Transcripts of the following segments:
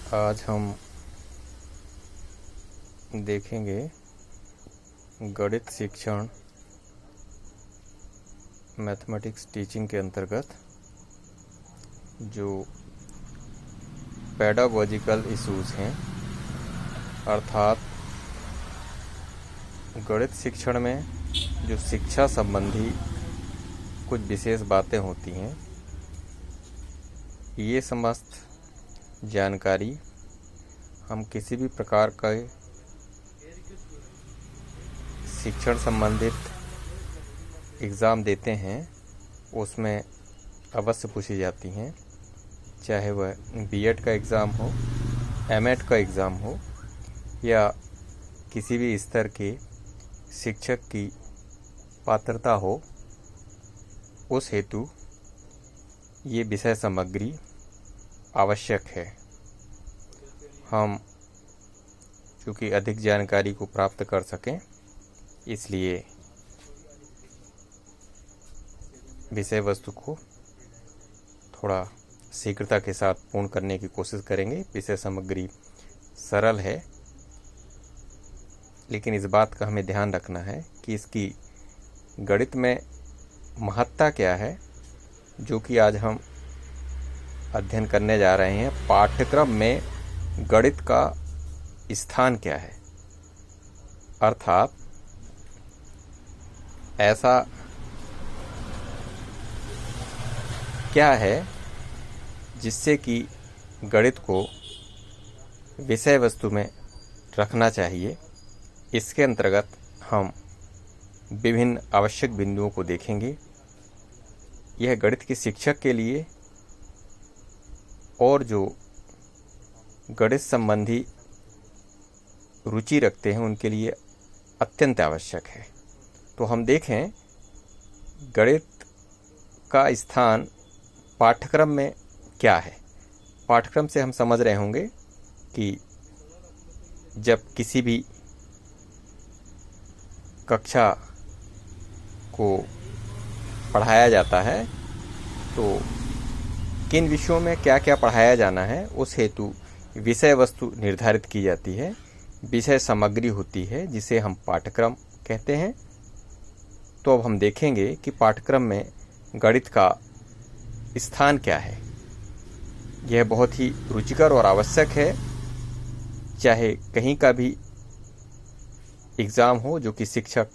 आज हम देखेंगे गणित शिक्षण मैथमेटिक्स टीचिंग के अंतर्गत जो पेडागोजिकल इश्यूज हैं, अर्थात गणित शिक्षण में जो शिक्षा संबंधी कुछ विशेष बातें होती हैं, ये समस्त जानकारी हम किसी भी प्रकार का शिक्षण संबंधित एग्ज़ाम देते हैं उसमें अवश्य पूछी जाती हैं, चाहे वह बीएड का एग्ज़ाम हो, एमएड का एग्ज़ाम हो या किसी भी स्तर के शिक्षक की पात्रता हो। उस हेतु ये विषय सामग्री आवश्यक है। हम चूँकि अधिक जानकारी को प्राप्त कर सकें, इसलिए विषय वस्तु को थोड़ा शीघ्रता के साथ पूर्ण करने की कोशिश करेंगे। विषय सामग्री सरल है, लेकिन इस बात का हमें ध्यान रखना है कि इसकी गणित में महत्ता क्या है, जो कि आज हम अध्ययन करने जा रहे हैं। पाठ्यक्रम में गणित का स्थान क्या है, अर्थात ऐसा क्या है जिससे कि गणित को विषय वस्तु में रखना चाहिए। इसके अंतर्गत हम विभिन्न आवश्यक बिंदुओं को देखेंगे। यह गणित के शिक्षक के लिए और जो गणित संबंधी रुचि रखते हैं उनके लिए अत्यंत आवश्यक है। तो हम देखें गणित का स्थान पाठ्यक्रम में क्या है। पाठ्यक्रम से हम समझ रहे होंगे कि जब किसी भी कक्षा को पढ़ाया जाता है तो किन विषयों में क्या क्या पढ़ाया जाना है, उस हेतु विषय वस्तु निर्धारित की जाती है। विषय सामग्री होती है जिसे हम पाठ्यक्रम कहते हैं। तो अब हम देखेंगे कि पाठ्यक्रम में गणित का स्थान क्या है। यह बहुत ही रुचिकर और आवश्यक है। चाहे कहीं का भी एग्ज़ाम हो जो कि शिक्षक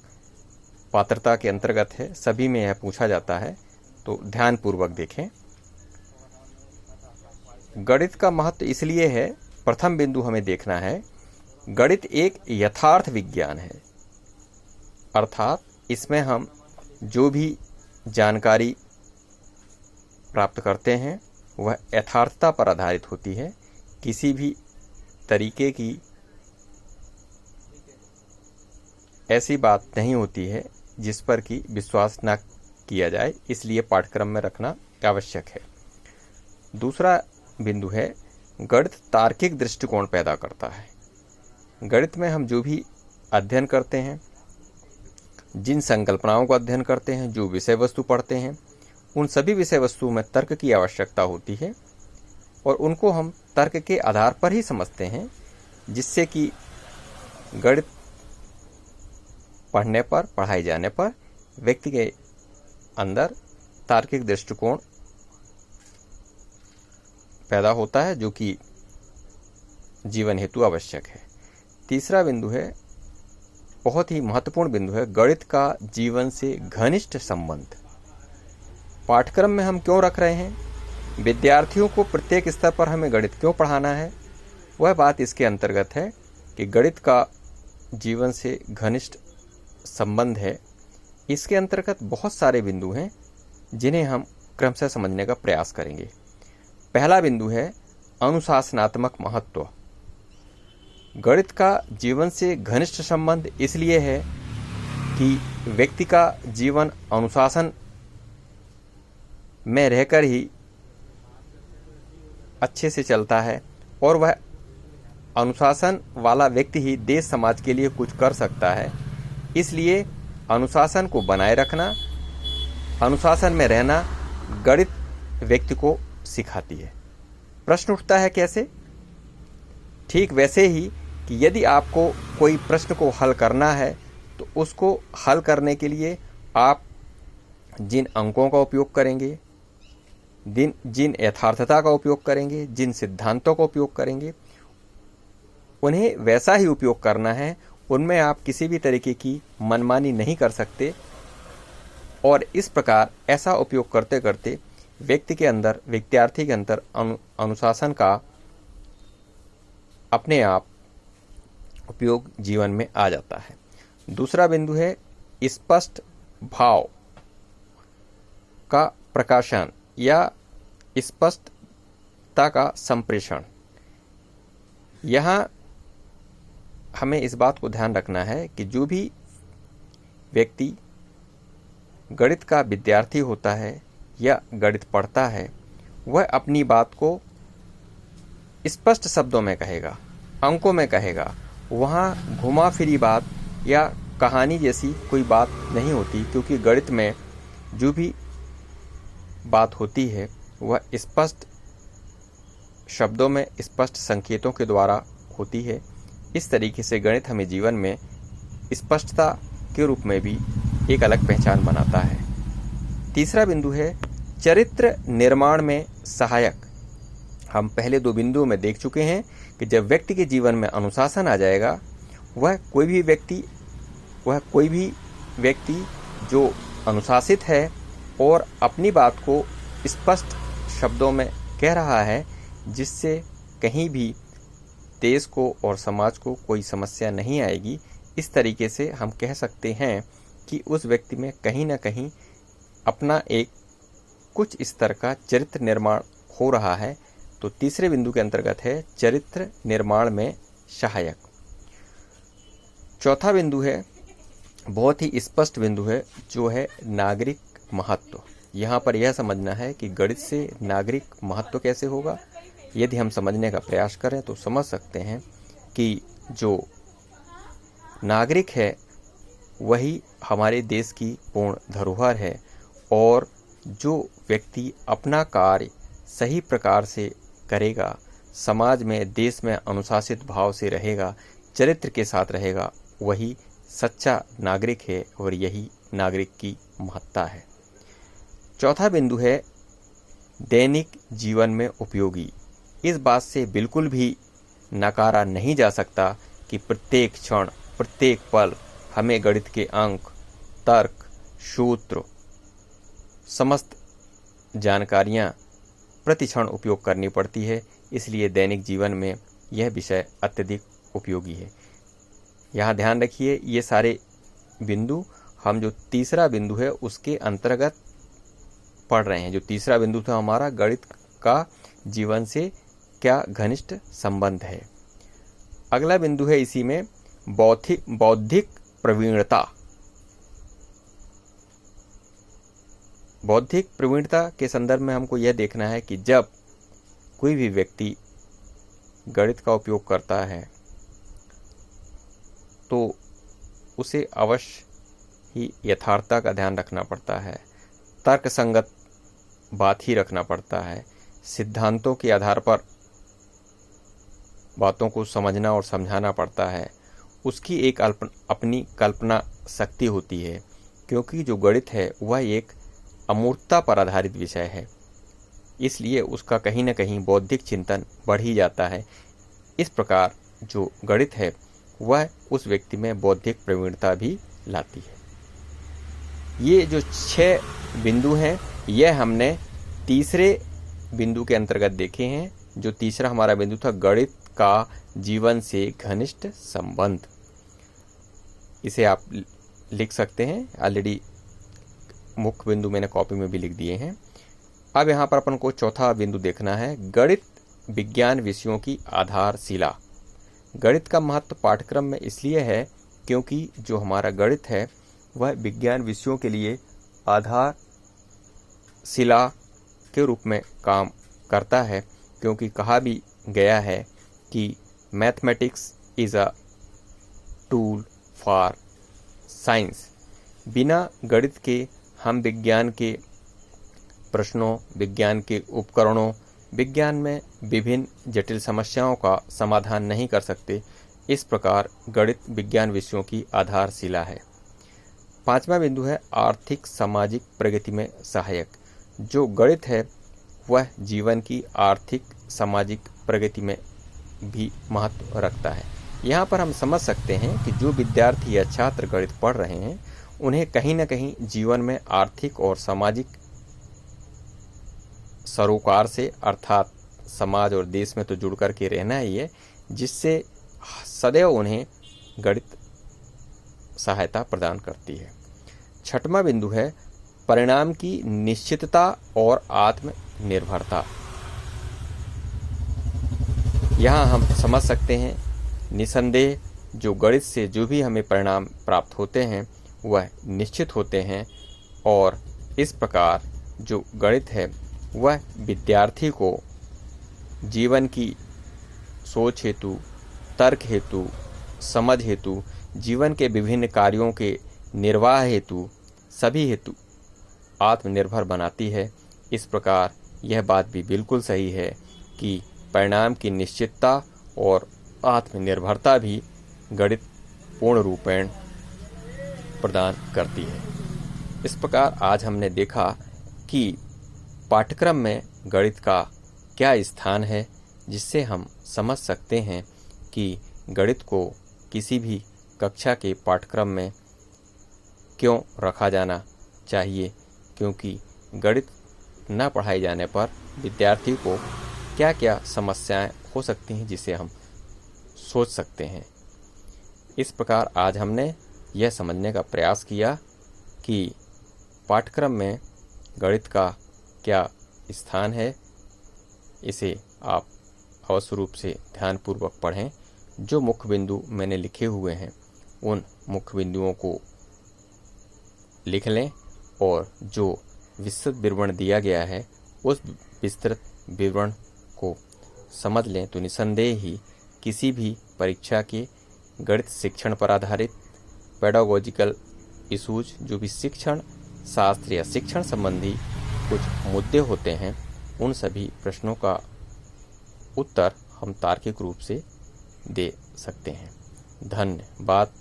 पात्रता के अंतर्गत है, सभी में यह पूछा जाता है। तो ध्यानपूर्वक देखें। गणित का महत्व इसलिए है, प्रथम बिंदु हमें देखना है, गणित एक यथार्थ विज्ञान है, अर्थात इसमें हम जो भी जानकारी प्राप्त करते हैं वह यथार्थता पर आधारित होती है। किसी भी तरीके की ऐसी बात नहीं होती है जिस पर कि विश्वास न किया जाए, इसलिए पाठ्यक्रम में रखना आवश्यक है। दूसरा बिंदु है, गणित तार्किक दृष्टिकोण पैदा करता है। गणित में हम जो भी अध्ययन करते हैं, जिन संकल्पनाओं को अध्ययन करते हैं, जो विषय वस्तु पढ़ते हैं, उन सभी विषय वस्तुओं में तर्क की आवश्यकता होती है और उनको हम तर्क के आधार पर ही समझते हैं, जिससे कि गणित पढ़ने पर, पढ़ाए जाने पर व्यक्ति के अंदर तार्किक दृष्टिकोण पैदा होता है, जो कि जीवन हेतु आवश्यक है। तीसरा बिंदु है, बहुत ही महत्वपूर्ण बिंदु है, गणित का जीवन से घनिष्ठ संबंध। पाठ्यक्रम में हम क्यों रख रहे हैं, विद्यार्थियों को प्रत्येक स्तर पर हमें गणित क्यों पढ़ाना है, वह बात इसके अंतर्गत है कि गणित का जीवन से घनिष्ठ संबंध है। इसके अंतर्गत बहुत सारे बिंदु हैं जिन्हें हम क्रमशः समझने का प्रयास करेंगे। पहला बिंदु है अनुशासनात्मक महत्व। गणित का जीवन से घनिष्ठ संबंध इसलिए है कि व्यक्ति का जीवन अनुशासन में रहकर ही अच्छे से चलता है और वह अनुशासन वाला व्यक्ति ही देश समाज के लिए कुछ कर सकता है। इसलिए अनुशासन को बनाए रखना, अनुशासन में रहना गणित व्यक्ति को सिखाती है। प्रश्न उठता है कैसे? ठीक वैसे ही कि यदि आपको कोई प्रश्न को हल करना है तो उसको हल करने के लिए आप जिन अंकों का उपयोग करेंगे, जिन यथार्थता का उपयोग करेंगे, जिन सिद्धांतों का उपयोग करेंगे, उन्हें वैसा ही उपयोग करना है। उनमें आप किसी भी तरीके की मनमानी नहीं कर सकते। और इस प्रकार ऐसा उपयोग करते करते विद्यार्थी के अंदर अनुशासन का अपने आप उपयोग जीवन में आ जाता है। दूसरा बिंदु है स्पष्ट भाव का प्रकाशन या स्पष्टता का संप्रेषण। यहाँ हमें इस बात को ध्यान रखना है कि जो भी व्यक्ति गणित का विद्यार्थी होता है या गणित पढ़ता है, वह अपनी बात को स्पष्ट शब्दों में कहेगा, अंकों में कहेगा। वहाँ घुमा फिरी बात या कहानी जैसी कोई बात नहीं होती, क्योंकि गणित में जो भी बात होती है वह स्पष्ट शब्दों में, स्पष्ट संकेतों के द्वारा होती है। इस तरीके से गणित हमें जीवन में स्पष्टता के रूप में भी एक अलग पहचान बनाता है। तीसरा बिंदु है चरित्र निर्माण में सहायक। हम पहले दो बिंदुओं में देख चुके हैं कि जब व्यक्ति के जीवन में अनुशासन आ जाएगा, वह कोई भी व्यक्ति जो अनुशासित है और अपनी बात को स्पष्ट शब्दों में कह रहा है, जिससे कहीं भी देश को और समाज को कोई समस्या नहीं आएगी, इस तरीके से हम कह सकते हैं कि उस व्यक्ति में कहीं ना कहीं अपना एक कुछ स्तर का चरित्र निर्माण हो रहा है। तो तीसरे बिंदु के अंतर्गत है चरित्र निर्माण में सहायक। चौथा बिंदु है, बहुत ही स्पष्ट बिंदु है, जो है नागरिक महत्व। यहाँ पर यह समझना है कि गणित से नागरिक महत्व कैसे होगा। यदि हम समझने का प्रयास करें तो समझ सकते हैं कि जो नागरिक है वही हमारे देश की पूर्ण धरोहर है, और जो व्यक्ति अपना कार्य सही प्रकार से करेगा, समाज में, देश में अनुशासित भाव से रहेगा, चरित्र के साथ रहेगा, वही सच्चा नागरिक है और यही नागरिक की महत्ता है। चौथा बिंदु है दैनिक जीवन में उपयोगी। इस बात से बिल्कुल भी नकारा नहीं जा सकता कि प्रत्येक क्षण, प्रत्येक पल हमें गणित के अंक, तर्क, सूत्र, समस्त जानकारियाँ प्रति क्षण उपयोग करनी पड़ती है। इसलिए दैनिक जीवन में यह विषय अत्यधिक उपयोगी है। यहाँ ध्यान रखिए, ये सारे बिंदु हम जो तीसरा बिंदु है उसके अंतर्गत पढ़ रहे हैं। जो तीसरा बिंदु था हमारा, गणित का जीवन से क्या घनिष्ठ संबंध है। अगला बिंदु है इसी में बौद्धिक प्रवीणता। बौद्धिक प्रवीणता के संदर्भ में हमको यह देखना है कि जब कोई भी व्यक्ति गणित का उपयोग करता है तो उसे अवश्य ही यथार्थता का ध्यान रखना पड़ता है, तर्क संगत बात ही रखना पड़ता है, सिद्धांतों के आधार पर बातों को समझना और समझाना पड़ता है। उसकी एक अपनी कल्पना शक्ति होती है, क्योंकि जो गणित है वह एक अमूर्तता पर आधारित विषय है, इसलिए उसका कहीं न कहीं बौद्धिक चिंतन बढ़ ही जाता है। इस प्रकार जो गणित है वह उस व्यक्ति में बौद्धिक प्रवीणता भी लाती है। ये जो 6 बिंदु हैं, यह हमने तीसरे बिंदु के अंतर्गत देखे हैं। जो तीसरा हमारा बिंदु था, गणित का जीवन से घनिष्ठ संबंध। इसे आप लिख सकते हैं, ऑलरेडी मुख्य बिंदु मैंने कॉपी में भी लिख दिए हैं। अब यहाँ पर अपन को चौथा बिंदु देखना है, गणित विज्ञान विषयों की आधारशिला। गणित का महत्व पाठ्यक्रम में इसलिए है क्योंकि जो हमारा गणित है वह विज्ञान विषयों के लिए आधारशिला के रूप में काम करता है, क्योंकि कहा भी गया है कि mathematics is a tool for science. बिना गणित के हम विज्ञान के प्रश्नों, विज्ञान के उपकरणों विज्ञान में विभिन्न जटिल समस्याओं का समाधान नहीं कर सकते, इस प्रकार गणित विज्ञान विषयों की आधारशिला है। 5वां बिंदु है आर्थिक सामाजिक प्रगति में सहायक। जो गणित है वह जीवन की आर्थिक सामाजिक प्रगति में भी महत्व रखता है। यहाँ पर हम समझ सकते हैं कि जो विद्यार्थी या छात्र गणित पढ़ रहे हैं उन्हें कहीं न कहीं जीवन में आर्थिक और सामाजिक सरोकार से अर्थात समाज और देश में तो जुड़ कर के रहना ही है, जिससे सदैव उन्हें गणित सहायता प्रदान करती है। 6वां बिंदु है परिणाम की निश्चितता और आत्मनिर्भरता। यहाँ हम समझ सकते हैं निसंदेह जो गणित से जो भी हमें परिणाम प्राप्त होते हैं वह निश्चित होते हैं, और इस प्रकार जो गणित है वह विद्यार्थी को जीवन की सोच हेतु, तर्क हेतु, समझ हेतु, जीवन के विभिन्न कार्यों के निर्वाह हेतु, सभी हेतु आत्मनिर्भर बनाती है। इस प्रकार यह बात भी बिल्कुल सही है कि परिणाम की निश्चितता और आत्मनिर्भरता भी गणित पूर्ण रूपेण प्रदान करती है। इस प्रकार आज हमने देखा कि पाठ्यक्रम में गणित का क्या स्थान है, जिससे हम समझ सकते हैं कि गणित को किसी भी कक्षा के पाठ्यक्रम में क्यों रखा जाना चाहिए, क्योंकि गणित न पढ़ाए जाने पर विद्यार्थी को क्या क्या समस्याएं हो सकती हैं जिसे हम सोच सकते हैं। इस प्रकार आज हमने यह समझने का प्रयास किया कि पाठ्यक्रम में गणित का क्या स्थान है। इसे आप अवश्य रूप से ध्यानपूर्वक पढ़ें। जो मुख्य बिंदु मैंने लिखे हुए हैं उन मुख्य बिंदुओं को लिख लें और जो विस्तृत विवरण दिया गया है उस विस्तृत विवरण को समझ लें तो निसंदेह ही किसी भी परीक्षा के गणित शिक्षण पर आधारित पेडागोजिकल इशूज, जो भी शिक्षण शास्त्र या शिक्षण संबंधी कुछ मुद्दे होते हैं, उन सभी प्रश्नों का उत्तर हम तार्किक रूप से दे सकते हैं। धन्यवाद।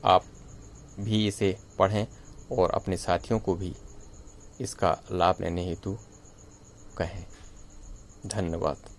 आप भी इसे पढ़ें और अपने साथियों को भी इसका लाभ लेने हेतु कहें। धन्यवाद।